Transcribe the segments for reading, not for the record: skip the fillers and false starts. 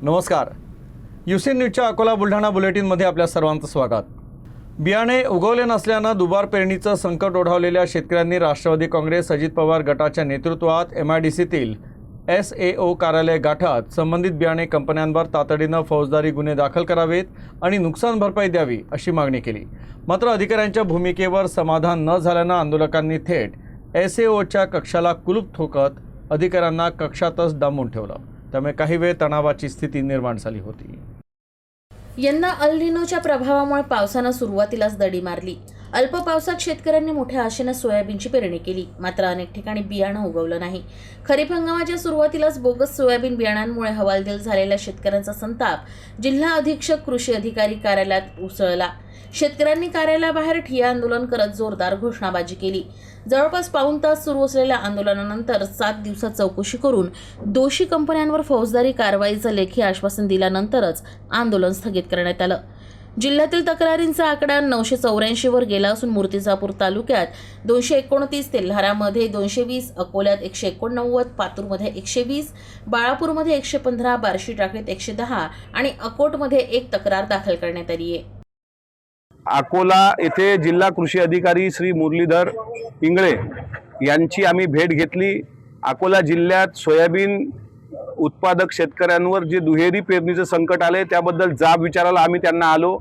नमस्कार. युसी न्यूजच्या अकोला बुलढाणा बुलेटिनमध्ये आपल्या सर्वांचं स्वागत. बियाणे उगवले नसल्यानं दुबार पेरणीचं संकट ओढावलेल्या शेतकऱ्यांनी राष्ट्रवादी काँग्रेस अजित पवार गटाच्या नेतृत्वात MIDCतील SAO कार्यालय गाठत संबंधित बियाणे कंपन्यांवर तातडीनं फौजदारी गुन्हे दाखल करावेत आणि नुकसान भरपाई द्यावी अशी मागणी केली. मात्र अधिकाऱ्यांच्या भूमिकेवर समाधान न झाल्यानं आंदोलकांनी थेट SAOच्या कक्षाला कुलूप ठोकत अधिकाऱ्यांना कक्षातच डांबून ठेवलं. त्यामुळे काही वेळ तणावाची स्थिती निर्माण झाली होती. यंदा अल निनोच्या प्रभावामुळे पावसानं सुरुवातीलाच दडी मारली. अल्प पावसात शेतकऱ्यांनी मोठ्या आशेनं सोयाबीनची पेरणी केली, मात्र अनेक ठिकाणी बियाणं उगवलं नाही. खरीप हंगामाच्या सुरुवातीलाच बोगस सोयाबीन बियाणांमुळे हवालदिल झालेल्या शेतकऱ्यांचा संताप जिल्हा अधीक्षक कृषी अधिकारी कार्यालयात उसळला. शेतकऱ्यांनी कार्यालयाबाहेर ठिय्या आंदोलन करत जोरदार घोषणाबाजी केली. जवळपास पाऊण तास सुरू असलेल्या आंदोलनानंतर 7 दिवसात चौकशी करून दोषी कंपन्यांवर फौजदारी कारवाईचं लेखी आश्वासन दिल्यानंतरच आंदोलन स्थगित करण्यात आलं. जिल्ह्यातील तक्रारींचा आकडा 984 वर गेला असून मूर्तिजापूर तालुक्यात 229, तेल्हारामध्ये 220, अकोल्यात 189, पातूरमध्ये 120, बाळापूरमध्ये 115, बार्शी टाकळीत 110 आणि अकोटमध्ये 1 तक्रार दाखल करण्यात आली आहे. अकोला येथे जिल्हा कृषी अधिकारी श्री मुरलीधर इंगळे यांची आम्ही भेट घेतली. अकोला जिल्ह्यात सोयाबीन उत्पादक शेतकऱ्यांवर जे दुहेरी पेरणीचं संकट आले त्याबद्दल जाब विचारायला आम्ही त्यांना आलो.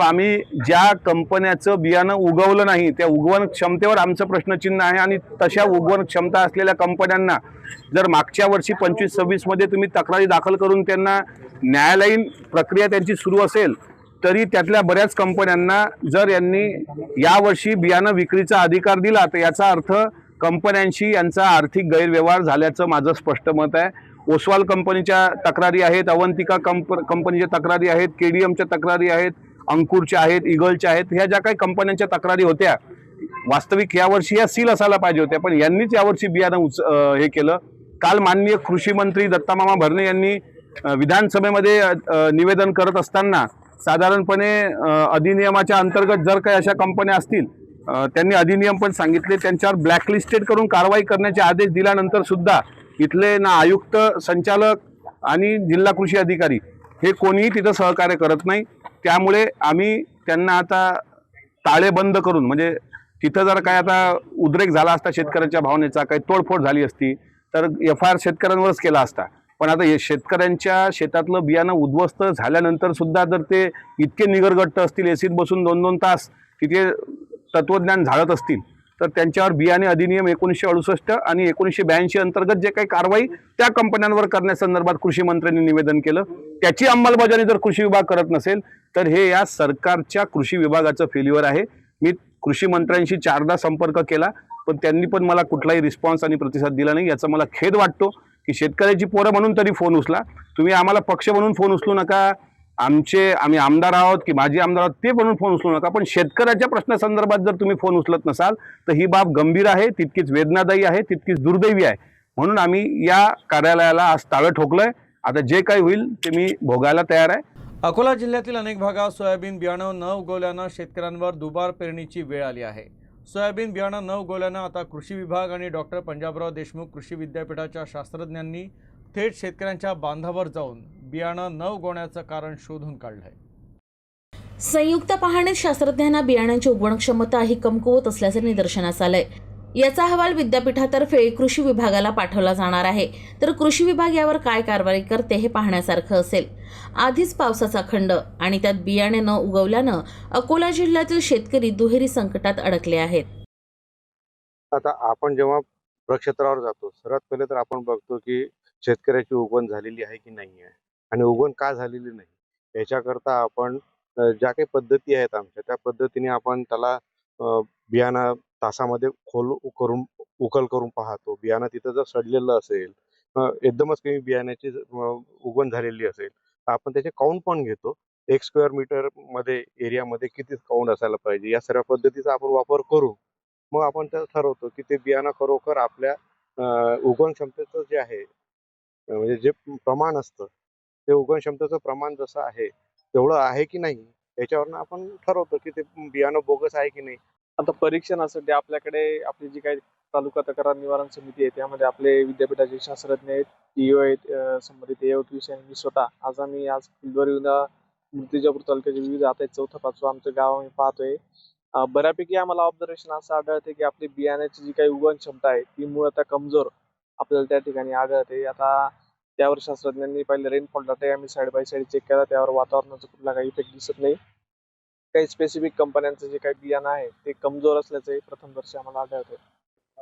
आम्ही ज्या कंपन्याचं बियाणं उगवलं नाही त्या उगवण क्षमतेवर आमचं प्रश्नचिन्ह आहे आणि तशा उगवण क्षमता असलेल्या कंपन्यांना जर मागच्या वर्षी 25-26 मध्ये तुम्ही तक्रारी दाखल करून त्यांना न्यायालयीन प्रक्रिया त्यांची सुरू असेल तरी त्यातल्या बऱ्याच कंपन्यांना जर यांनी यावर्षी बियाणं विक्रीचा अधिकार दिला तर याचा अर्थ कंपन्यांशी यांचा आर्थिक गैरव्यवहार झाल्याचं माझं स्पष्ट मत आहे. ओसवाल कंपनीच्या तक्रारी आहेत, अवंतिका कंपनीच्या तक्रारी आहेत, KDMच्या तक्रारी आहेत, अंकुरच्या आहेत, ईगलच्या आहेत. ह्या ज्या काही कंपन्यांच्या तक्रारी होत्या वास्तविक यावर्षी या सील असायला पाहिजे होत्या, पण यांनीच यावर्षी बियाणं हे केलं. काल माननीय कृषी मंत्री दत्तामामा भरणे यांनी विधानसभेमध्ये निवेदन करत असताना साधारणपणे अधिनियमाच्या अंतर्गत जर काही अशा कंपन्या असतील त्यांनी अधिनियम पण सांगितले, त्यांच्यावर ब्लॅकलिस्टेड करून कारवाई करण्याचे आदेश दिल्यानंतर सुद्धा इथले ना आयुक्त, संचालक आणि जिल्हा कृषी अधिकारी हे कोणीही तिथं सहकार्य करत नाही. त्यामुळे आम्ही त्यांना आता ताळेबंद करून, म्हणजे तिथं जर काय आता उद्रेक झाला असता शेतकऱ्यांच्या भावनेचा, काही तोडफोड झाली असती तर FIR शेतकऱ्यांवरच केला असता. पण आता हे शेतकऱ्यांच्या शेतातलं बियाणं उद्ध्वस्त झाल्यानंतर सुद्धा जर ते इतके निगरगट्ट असतील, एसीत बसून 2-2 तास तिथे तत्वज्ञान झाडत असतील तर त्यांच्यावर बियाणे अधिनियम 1968 आणि 1982 अंतर्गत जे काही कारवाई त्या कंपन्यांवर करण्यासंदर्भात कृषी मंत्र्यांनी निवेदन केलं, त्याची अंमलबजावणी जर कृषी विभाग करत नसेल तर हे या सरकारच्या कृषी विभागाचं फेल्युअर आहे. मी कृषी मंत्र्यांशी 4दा संपर्क केला पण त्यांनी पण मला कुठलाही रिस्पॉन्स आणि प्रतिसाद दिला नाही. याचा मला खेद वाटतो की शेतकऱ्याची पोरं म्हणून तरी फोन उचला. तुम्ही आम्हाला पक्ष म्हणून फोन उचलू नका, आम्ही आमदार आहोत की माजी आमदार आहोत ते म्हणून फोन उचलू नका, पण शेतकऱ्याच्या प्रश्नासंदर्भात जर तुम्ही फोन उचलत नसाल तर ही बाब गंभीर आहे, तितकीच वेदनादायी आहे, तितकीच दुर्दैवी आहे. म्हणून आम्ही या कार्यालयाला आज टाळं ठोकलंय. आता जे काही होईल ते मी भोगायला तयार आहे. अकोला जिल्ह्यातील अनेक भागात सोयाबीन बियाणं न उगवल्यानं शेतकऱ्यांवर दुबार पेरणीची वेळ आली आहे. सोयाबीन बियाणं न उगवल्यानं आता कृषी विभाग आणि डॉक्टर पंजाबराव देशमुख कृषी विद्यापीठाच्या शास्त्रज्ञांनी थेट शेतकऱ्यांच्या बांधावर जाऊन बियाणं न उगवण्याचं कारण शोधून काढलंय. संयुक्त पाहणीत शास्त्रज्ञांना बियाण्यांची उगवण क्षमता ही कमकुवत असल्याचे निदर्शनास आलंय. याचा अहवाल विद्यापीठातर्फे कृषी विभागाला पाठवला जाणार आहे, तर कृषी विभाग यावर काय कारवाई करते हे पाहण्यासारखं असेल. आधीच पावसाचा खंड आणि त्यात बियाणे न उगवल्यानं अकोला जिल्ह्यातील शेतकरी दुहेरी संकटात अडकले आहेत. आता आपण जेव्हा प्रक्षेत्रावर जातो सर्वात पहिले तर आपण बघतो की शेतकऱ्याची उगवण झालेली आहे की नाही आहे आणि उगवण का झालेली नाही याच्याकरता आपण ज्या काही पद्धती आहेत आमच्या त्या पद्धतीने आपण त्याला बियाणं तासामध्ये उकल करून पाहतो. बियाणं तिथं जर सडलेलं असेल, एकदमच काही बियाण्याची उगवण झालेली असेल तर आपण त्याचे काउंट पण घेतो. 1 स्क्वेअर मीटर मध्ये एरियामध्ये किती काउंट असायला पाहिजे या सर्व पद्धतीचा आपण वापर करू. मग आपण ते ठरवतो की ते बियाणं खरोखर आपल्या उगवण क्षमतेचं जे आहे, म्हणजे जे प्रमाण असतं ते उगवण क्षमतेचं प्रमाण जसं आहे तेवढं आहे की नाही याच्यावरनं आपण ठरवतो की ते बियाणं बोगस आहे की नाही. आता परीक्षणासाठी आपल्याकडे आपली जी काही तालुका तक्रार निवारण समिती आहे, त्यामध्ये आपले विद्यापीठाचे शास्त्रज्ञ आहेत, टीओ आहेत, संबंधित एओट विषय आणि मी स्वतः आज फील्डवर येऊन मूर्तिजापूर तालुक्याचे विविध आता 4-5 आमचं गाव आम्ही पाहतोय. बऱ्यापैकी आम्हाला ऑब्झर्वेशन असं आढळते की आपली बियाण्याची जी काही उगवण क्षमता आहे ती मूळतः कमजोर आपल्याला त्या ठिकाणी आढळते. आता त्यावर शास्त्रज्ञांनी पहिले रेनफॉल डाटा आम्ही साईड बाय साईड चेक केला, त्यावर वातावरणाचा कुठला काही इफेक्ट दिसत नाही. काही स्पेसिफिक कंपन्यांचं जे काही बियाणं आहे ते कमजोर असल्याचे प्रथमदर्शी आम्हाला आढळते.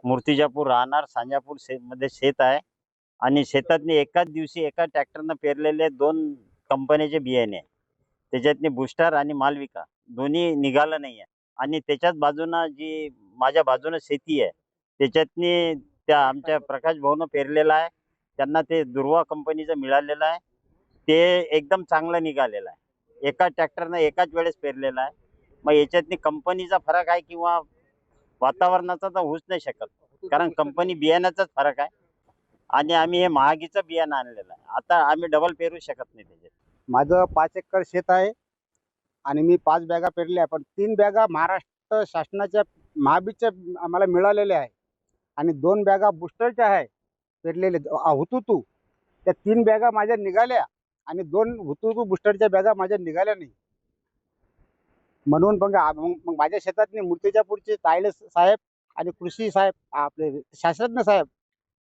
मूर्तिजापूर राहणार सांजापूर मध्ये शेत आहे आणि शेतातनी एकाच दिवशी एका ट्रॅक्टरनं पेरलेले 2 कंपनीचे बियाणे आहे. त्याच्यातनी बुस्टर आणि मालविका दोन्ही निघालं नाही आहे. आणि त्याच्याच बाजूनं जी माझ्या बाजूनं शेती आहे त्याच्यातनी त्या आमच्या प्रकाश भाऊनं पेरलेलं आहे. त्यांना ते दुर्वा कंपनीचं मिळालेलं आहे. ते एकदम चांगलं निघालेलं आहे. एका ट्रॅक्टरनं एकाच वेळेस पेरलेलं आहे. मग याच्यातनी कंपनीचा फरक आहे किंवा वातावरणाचा तर होऊच नाही शकत, कारण कंपनी बियाण्याचाच फरक आहे. आणि आम्ही हे महागीचं बियाणं आणलेलं आहे. आता आम्ही डबल पेरू शकत नाही त्याच्यात. माझं 5 एकर शेत आहे आणि मी 5 बॅगा पेरल्या, पण 3 बॅगा महाराष्ट्र शासनाच्या महाबीजच्या आम्हाला मिळालेल्या आहे आणि 2 बॅगा बुस्टरच्या आहे पेरलेले हुतुतू. त्या 3 बॅगा माझ्या निघाल्या आणि 2 हुतुतू बुस्टरच्या बॅगा माझ्या निघाल्या नाही. म्हणून मग माझ्या शेतातनी मूर्तिजापूरचे तायले साहेब आणि कृषी साहेब आपले शास्त्रज्ञ साहेब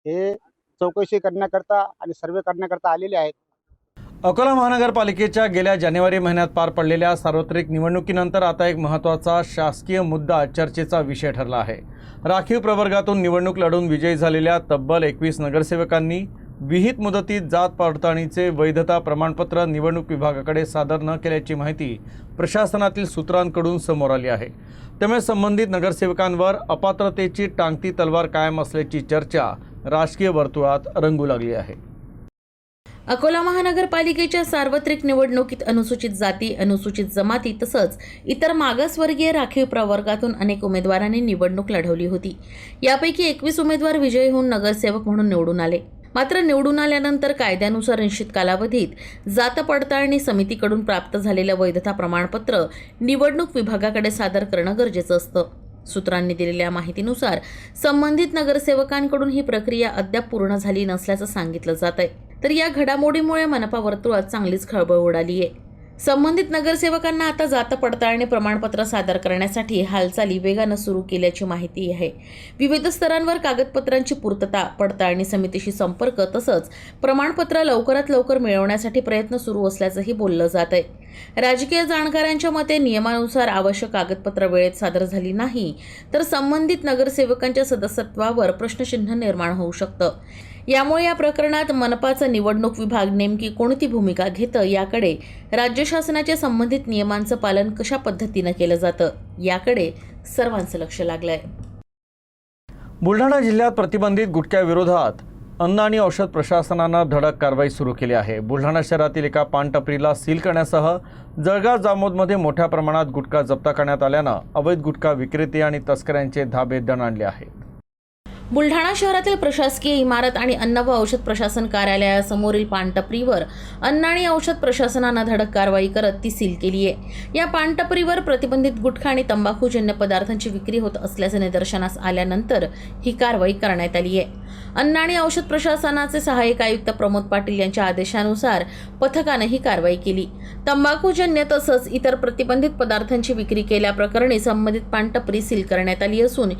हे चौकशी करण्याकरता आणि सर्वे करण्याकरता आलेले आहेत. अकोला महानगरपालिकेच्या गेल्या जानेवारी महिन्यात पार पडलेल्या सार्वत्रिक निवडणुकीनंतर आता एक महत्त्वाचा शासकीय मुद्दा चर्चेचा विषय ठरला आहे. राखीव प्रवर्गातून निवडणूक लढून विजयी झालेल्या तब्बल 21 नगरसेवकांनी विहित मुदतीत जात पडताळणीचे वैधता प्रमाणपत्र निवडणूक विभागाकडे सादर न केल्याची माहिती प्रशासनातील सूत्रांकडून समोर आली आहे. त्यामुळे संबंधित नगरसेवकांवर अपात्रतेची टांगती तलवार कायम असल्याची चर्चा राजकीय वर्तुळात रंगू लागली आहे. अकोला महानगरपालिकेच्या सार्वत्रिक निवडणुकीत अनुसूचित जाती, अनुसूचित जमाती तसंच इतर मागासवर्गीय राखीव प्रवर्गातून अनेक उमेदवारांनी निवडणूक लढवली होती. यापैकी 21 उमेदवार विजयी होऊन नगरसेवक म्हणून निवडून आले. मात्र निवडून आल्यानंतर कायद्यानुसार निश्चित कालावधीत जात पडताळणी समितीकडून प्राप्त झालेलं वैधता प्रमाणपत्र निवडणूक विभागाकडे सादर करणं गरजेचं असतं. सूत्रांनी दिलेल्या माहितीनुसार संबंधित नगरसेवकांकडून ही प्रक्रिया अद्याप पूर्ण झाली नसल्याचं सांगितलं जात आहे. तर या घडामोडीमुळे मनपा वर्तुळात चांगलीच खळबळ उडाली आहे. संबंधित नगरसेवकांना आता जात पडताळणी प्रमाणपत्र सादर करण्यासाठी हालचाली वेगानं सुरू केल्याची माहिती आहे. विविध स्तरांवर कागदपत्रांची पूर्तता, पडताळणी समितीशी संपर्क तसंच प्रमाणपत्र लवकरात लवकर मिळवण्यासाठी प्रयत्न सुरू असल्याचंही बोललं जात आहे. राजकीय जाणकारांच्या मते नियमानुसार आवश्यक कागदपत्र वेळेत सादर झाली नाही तर संबंधित नगरसेवकांच्या सदस्यत्वावर प्रश्नचिन्ह निर्माण होऊ शकतं. यामुळे या प्रकरणात मनपाचा निवडणूक विभाग नेमकी कोणती भूमिका घेतं याकडे, राज्य शासनाच्या संबंधित नियमांचं पालन कशा पद्धतीनं केलं जातं याकडे सर्वांचं लक्ष लागलंय. बुलढाणा जिल्ह्यात प्रतिबंधित गुटख्याविरोधात अन्न आणि औषध प्रशासनानं धडक कारवाई सुरू केली आहे. बुलढाणा शहरातील एका पानटपरीला सील करण्यासह जळगाव जामोदमध्ये मोठ्या प्रमाणात गुटखा जप्त करण्यात आल्यानं अवैध गुटखा विक्रेते आणि तस्करांचे धाबे दण आणले आहेत. बुलढाणा शहरातील प्रशासकीय इमारत आणि अन्न व औषध प्रशासन कार्यालयासमोरील पानटपरीवर अन्न आणि औषध प्रशासनानं धडक कारवाई करत ती सील केली आहे. या पानटपरीवर प्रतिबंधित गुटखा आणि तंबाखूजन्य पदार्थांची विक्री होत असल्याचे निदर्शनास आल्यानंतर ही कारवाई करण्यात आली आहे. अन्न आणि औषध प्रशासनाचे सहाय्यक आयुक्त प्रमोद पाटील यांच्या आदेशानुसार पथकानं ही कारवाई केली. तंबाखूजन्य तसंच इतर प्रतिबंधित पदार्थांची विक्री केल्याप्रकरणी संबंधित पानटपरी सील करण्यात आली असून